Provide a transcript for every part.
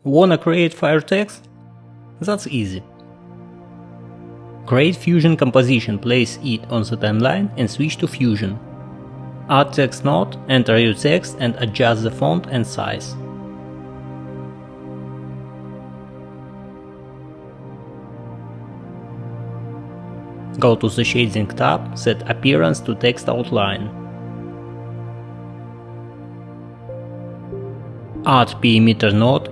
Wanna create fire text? That's easy. Create Fusion composition, place it on the timeline and switch to Fusion. Add text node, enter your text and adjust the font and size. Go to the Shading tab, set Appearance to Text Outline. Add Perimeter node.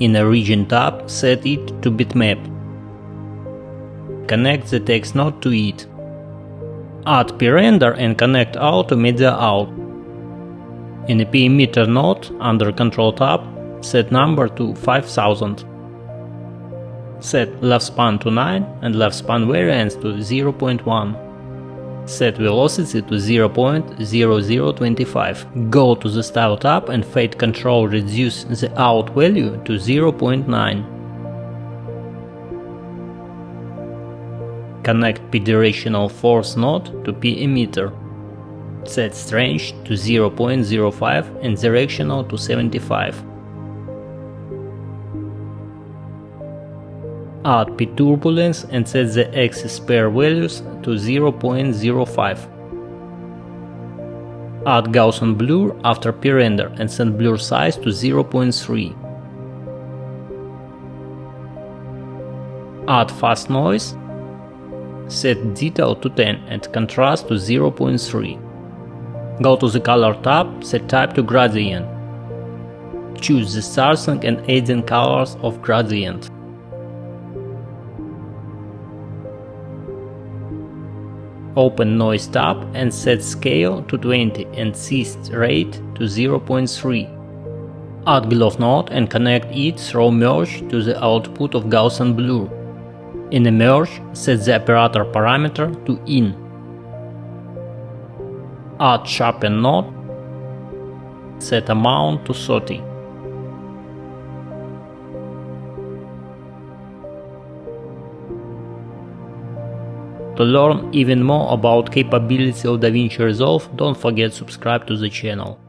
In the Region tab, set it to Bitmap. Connect the text node to it. Add P-Render and connect out to Media Out. In the Perimeter node, under Control tab, set number to 5000. Set left span to 9 and left span variance to 0.1. Set velocity to 0.0025. Go to the Style tab and Fade Control reduce the out value to 0.9. Connect P-Directional Force node to P-Emitter. Set Strange to 0.05 and Directional to 75. Add P-Turbulence and set the axis pair values to 0.05. Add Gaussian blur after P-Render and set blur size to 0.3. Add Fast Noise. Set Detail to 10 and Contrast to 0.3. Go to the Color tab, set Type to Gradient. Choose the Starting and Ending colors of gradient. Open Noise tab and set Scale to 20 and Assist Rate to 0.3. Add Gloss node and connect it through Merge to the output of Gaussian blur. In the Merge, set the operator parameter to In. Add Sharpen node. Set Amount to 30. To learn even more about capability of DaVinci Resolve, don't forget to subscribe to the channel.